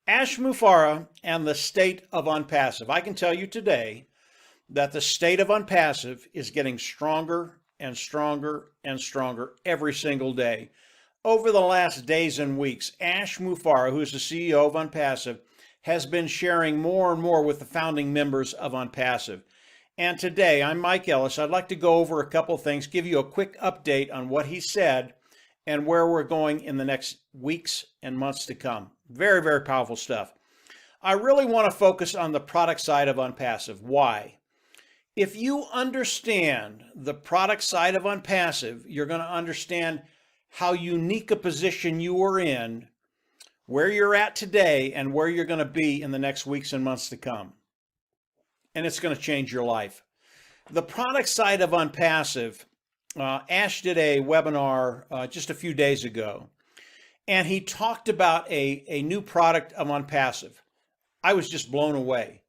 Ash Mufareh and the state of Onpassive. I can tell you today that the state of Onpassive is getting stronger and stronger and stronger every single day. Over the last days and weeks, Ash Mufareh, who is the CEO of Onpassive, has been sharing more and more with the founding members of Onpassive. And today, I'm Mike Ellis. I'd like to go over a couple of things, give you a quick update on what he said and where we're going in the next weeks and months to come. Very, very powerful stuff. I really want to focus on the product side of Onpassive. Why? If you understand the product side of Onpassive, you're going to understand how unique a position you are in, where you're at today, and where you're going to be in the next weeks and months to come. And it's going to change your life. The product side of Onpassive, Ash did a webinar just a few days ago, and he talked about a new product of Onpassive. I was just blown away.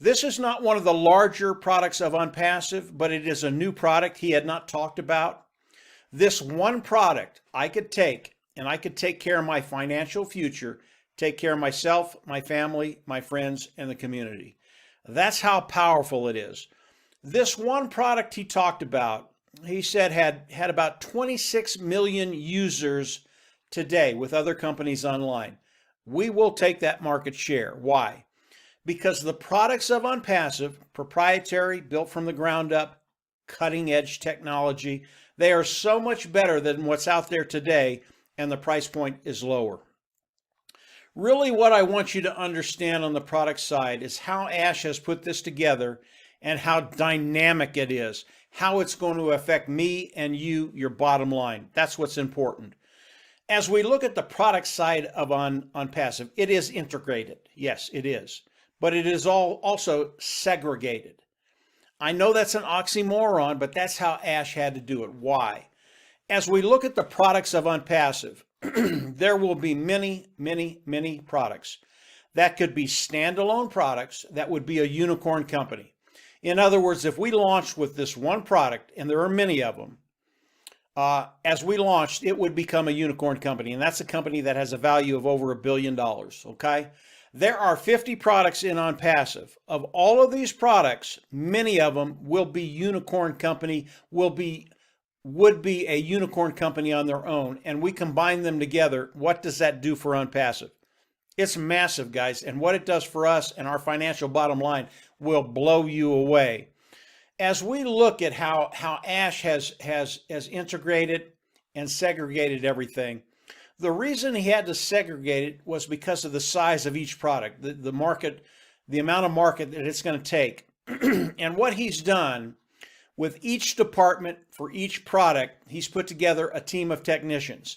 This is not one of the larger products of Onpassive, but it is a new product he had not talked about. This one product I could take, and I could take care of my financial future, take care of myself, my family, my friends, and the community. That's how powerful it is. This one product he talked about, he said had about 26 million users today with other companies online. We will take that market share. Why? Because the products of Onpassive, proprietary, built from the ground up, cutting edge technology, they are so much better than what's out there today, and the price point is lower. Really, what I want you to understand on the product side is how Ash has put this together and how dynamic it is, how it's going to affect me and you, your bottom line. That's what's important. As we look at the product side of Onpassive, it is integrated. Yes, it is. But it is also segregated. I know that's an oxymoron, but that's how Ash had to do it. Why? As we look at the products of Onpassive, there will be many, many, many products. That could be standalone products that would be a unicorn company. In other words, if we launched with this one product, and there are many of them, as we launched, it would become a unicorn company, and that's a company that has a value of over $1 billion, okay? There are 50 products in Onpassive. Of all of these products, many of them will be unicorn company, would be a unicorn company on their own, and we combine them together. What does that do for Onpassive? It's massive, guys, and what it does for us and our financial bottom line will blow you away. As we look at how Ash has integrated and segregated everything, the reason he had to segregate it was because of the size of each product, the market, the amount of market that it's going to take. And what he's done with each department for each product, he's put together a team of technicians.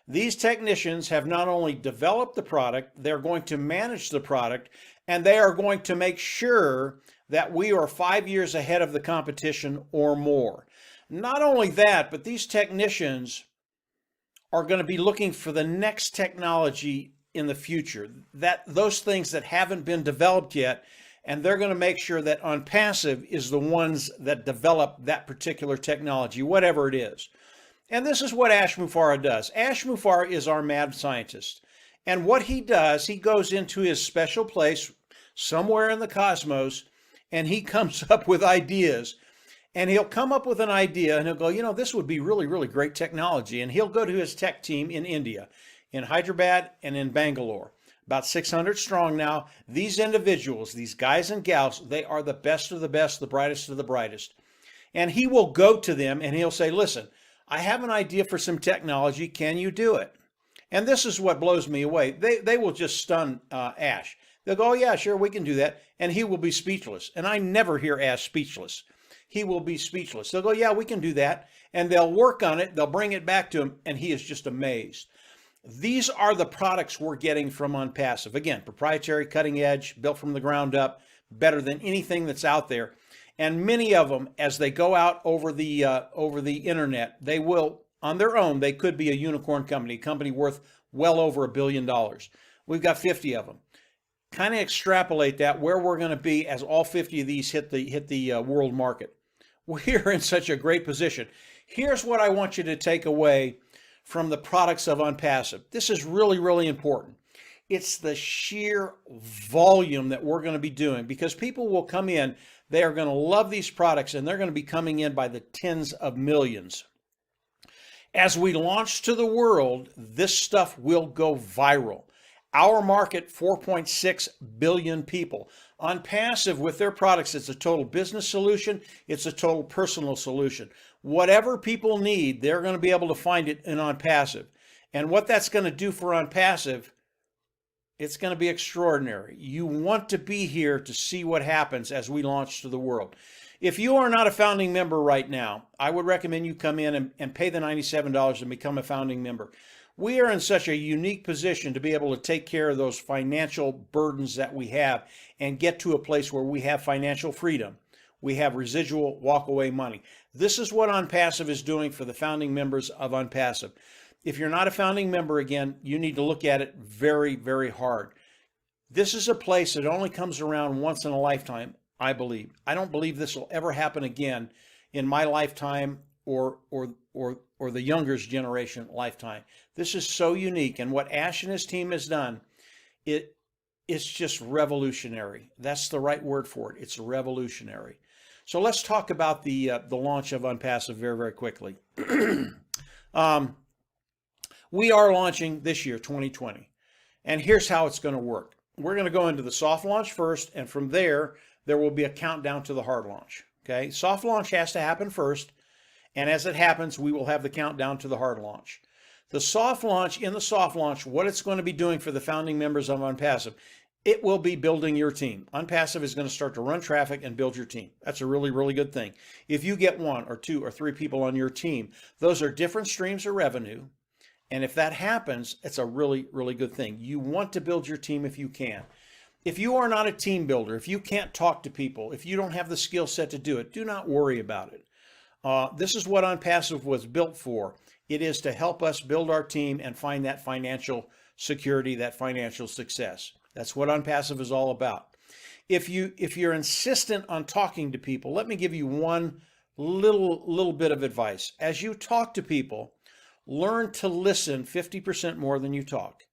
These technicians have not only developed the product, they're going to manage the product, and they are going to make sure that we are 5 years ahead of the competition or more. Not only that, but these technicians are going to be looking for the next technology in the future, those things that haven't been developed yet, and they're going to make sure that Onpassive is the ones that develop that particular technology, whatever it is. And this is what Ash Mufareh does. Ash Mufareh is our mad scientist. And what he does, he goes into his special place somewhere in the cosmos, and he comes up with ideas. And he'll come up with an idea and he'll go, this would be really, really great technology. And he'll go to his tech team in India, in Hyderabad and in Bangalore. About 600 strong now. These individuals, these guys and gals, they are the best of the best, the brightest of the brightest. And he will go to them and he'll say, listen, I have an idea for some technology. Can you do it? And this is what blows me away. They will just stun Ash. They'll go, oh, yeah, sure, we can do that. And he will be speechless. And I never hear Ash speechless. He will be speechless. They'll go, yeah, we can do that. And they'll work on it. They'll bring it back to him. And he is just amazed. These are the products we're getting from Onpassive. Again, proprietary, cutting edge, built from the ground up, better than anything that's out there. And many of them, as they go out over the internet, they will, on their own, they could be a unicorn company, a company worth well over $1 billion. We've got 50 of them. Kind of extrapolate that where we're going to be as all 50 of these hit the world market. We're in such a great position. Here's what I want you to take away from the products of Onpassive. This is really, really important. It's the sheer volume that we're going to be doing, because people will come in, they are going to love these products, and they're going to be coming in by the tens of millions. As we launch to the world, this stuff will go viral. Our market, 4.6 billion people. Onpassive, with their products, it's a total business solution. It's a total personal solution. Whatever people need, they're going to be able to find it in Onpassive. And what that's going to do for Onpassive, it's going to be extraordinary. You want to be here to see what happens as we launch to the world. If you are not a founding member right now, I would recommend you come in and pay the $97 and become a founding member. We are in such a unique position to be able to take care of those financial burdens that we have and get to a place where we have financial freedom. We have residual walkaway money. This is what Onpassive is doing for the founding members of Onpassive. If you're not a founding member, again, you need to look at it very, very hard. This is a place that only comes around once in a lifetime, I believe. I don't believe this will ever happen again in my lifetime or the younger's generation lifetime. This is so unique, and what Ash and his team has done, it's just revolutionary. That's the right word for it. It's revolutionary. So let's talk about the launch of Onpassive very, very quickly. We are launching this year, 2020, and here's how it's going to work. We're going to go into the soft launch first, and from there will be a countdown to the hard launch. Okay, soft launch has to happen first, and as it happens, we will have the countdown to the hard launch. The soft launch, in the soft launch, what it's going to be doing for the founding members of Onpassive, it will be building your team. Onpassive is going to start to run traffic and build your team. That's a really, really good thing. If you get 1 or 2 or 3 people on your team, those are different streams of revenue. And if that happens, it's a really, really good thing. You want to build your team if you can. If you are not a team builder, if you can't talk to people, if you don't have the skill set to do it, do not worry about it. This is what Onpassive was built for. It is to help us build our team and find that financial security, that financial success. That's what Onpassive is all about. If you're insistent on talking to people, let me give you one little bit of advice. As you talk to people, learn to listen 50% more than you talk.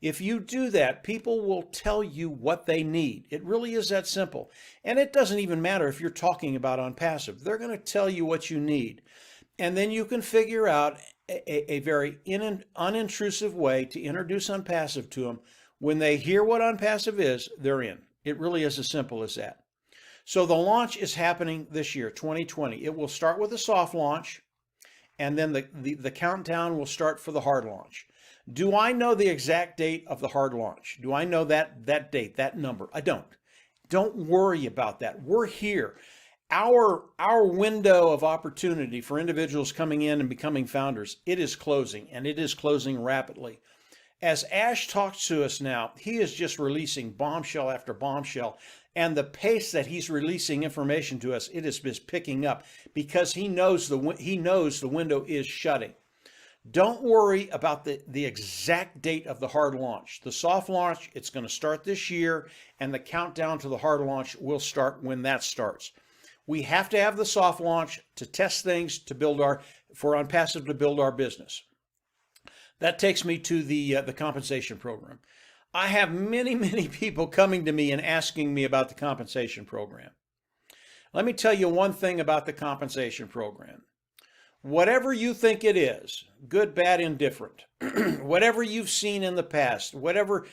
If you do that, people will tell you what they need. It really is that simple. And it doesn't even matter if you're talking about Onpassive. They're going to tell you what you need. And then you can figure out a very unintrusive way to introduce Onpassive to them. When they hear what Onpassive is, they're in. It really is as simple as that. So the launch is happening this year, 2020. It will start with a soft launch, and then the countdown will start for the hard launch. Do I know the exact date of the hard launch? Do I know that date, that number? I don't. Don't worry about that. We're here. Our window of opportunity for individuals coming in and becoming founders, it is closing, and it is closing rapidly. As Ash talks to us now, he is just releasing bombshell after bombshell, and the pace that he's releasing information to us, it is just picking up because he knows the window is shutting. Don't worry about the exact date of the hard launch. The soft launch, it's going to start this year, and the countdown to the hard launch will start when that starts. We have to have the soft launch to test things, for Onpassive to build our business. That takes me to the compensation program. I have many people coming to me and asking me about the compensation program. Let me tell you one thing about the compensation program. Whatever you think it is, good, bad, indifferent, whatever you've seen in the past, whatever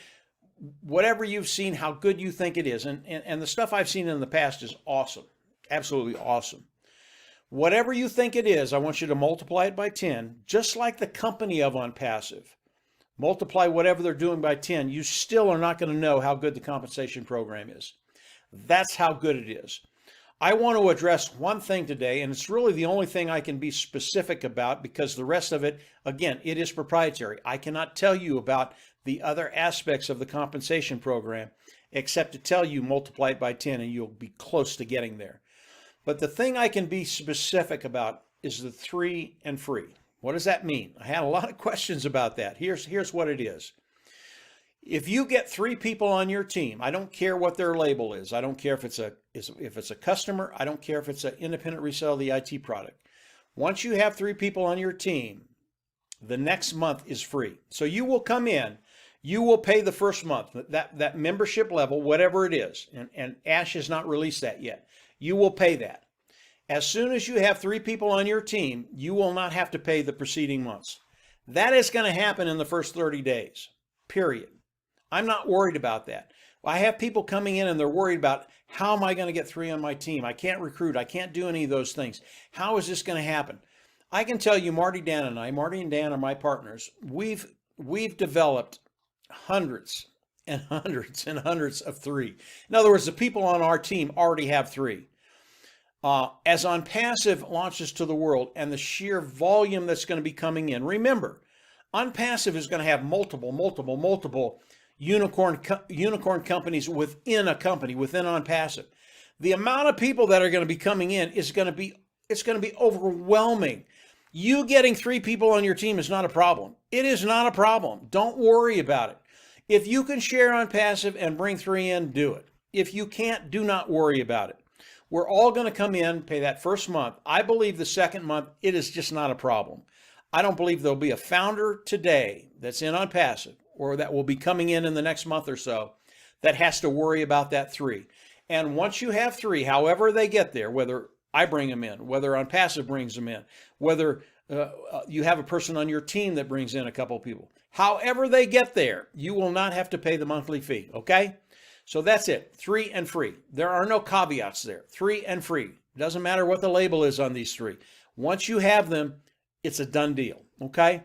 you've seen, how good you think it is, and the stuff I've seen in the past is awesome, absolutely awesome. Whatever you think it is, I want you to multiply it by 10, just like the company of Onpassive. Multiply whatever they're doing by 10, you still are not going to know how good the compensation program is. That's how good it is. I want to address one thing today, and it's really the only thing I can be specific about because the rest of it, again, it is proprietary. I cannot tell you about the other aspects of the compensation program except to tell you multiply it by 10 and you'll be close to getting there. But the thing I can be specific about is the 3 and free. What does that mean? I had a lot of questions about that. Here's what it is. If you get 3 people on your team, I don't care what their label is. I don't care if it's a customer. I don't care if it's an independent reseller of the IT product. Once you have 3 people on your team, the next month is free. So you will come in. You will pay the first month, that membership level, whatever it is, and Ash has not released that yet. You will pay that. As soon as you have 3 people on your team, you will not have to pay the preceding months. That is going to happen in the first 30 days, period. I'm not worried about that. I have people coming in and they're worried about, how am I going to get 3 on my team? I can't recruit. I can't do any of those things. How is this going to happen? I can tell you, Marty and Dan are my partners. We've developed hundreds and hundreds and hundreds of 3. In other words, the people on our team already have 3. As Onpassive launches to the world and the sheer volume that's going to be coming in, remember, Onpassive is going to have multiple unicorn companies within a company, within Onpassive. The amount of people that are going to be coming in is going to be overwhelming. You getting 3 people on your team is not a problem. It is not a problem. Don't worry about it. If you can share Onpassive and bring 3 in, do it. If you can't, do not worry about it. We're all going to come in, pay that first month. I believe the second month, it is just not a problem. I don't believe there'll be a founder today that's in Onpassive or that will be coming in the next month or so that has to worry about that 3. And once you have 3, however they get there, whether I bring them in, whether Onpassive brings them in, whether you have a person on your team that brings in a couple people, however they get there, you will not have to pay the monthly fee, okay? So that's it, 3 and free. There are no caveats there, 3 and free. Doesn't matter what the label is on these 3. Once you have them, it's a done deal, okay?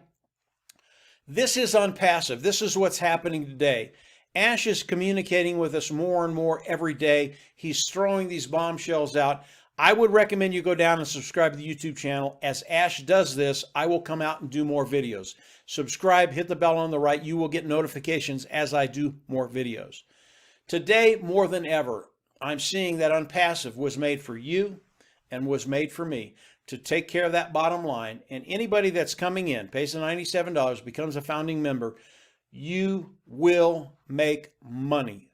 This is Onpassive. This is what's happening today. Ash is communicating with us more and more every day. He's throwing these bombshells out. I would recommend you go down and subscribe to the YouTube channel. As Ash does this, I will come out and do more videos. Subscribe, hit the bell on the right. You will get notifications as I do more videos. Today, more than ever, I'm seeing that Onpassive was made for you and was made for me to take care of that bottom line. And anybody that's coming in, pays the $97, becomes a founding member, you will make money,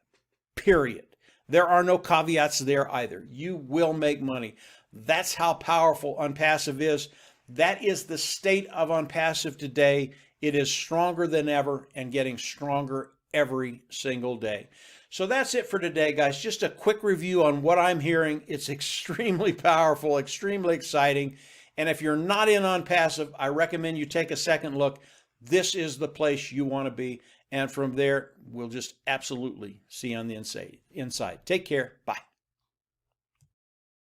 period. There are no caveats there either. You will make money. That's how powerful Onpassive is. That is the state of Onpassive today. It is stronger than ever and getting stronger every single day. So that's it for today, guys. Just a quick review on what I'm hearing. It's extremely powerful, extremely exciting. And if you're not in Onpassive, I recommend you take a second look. This is the place you want to be. And from there, we'll just absolutely see you on the inside. Take care. Bye.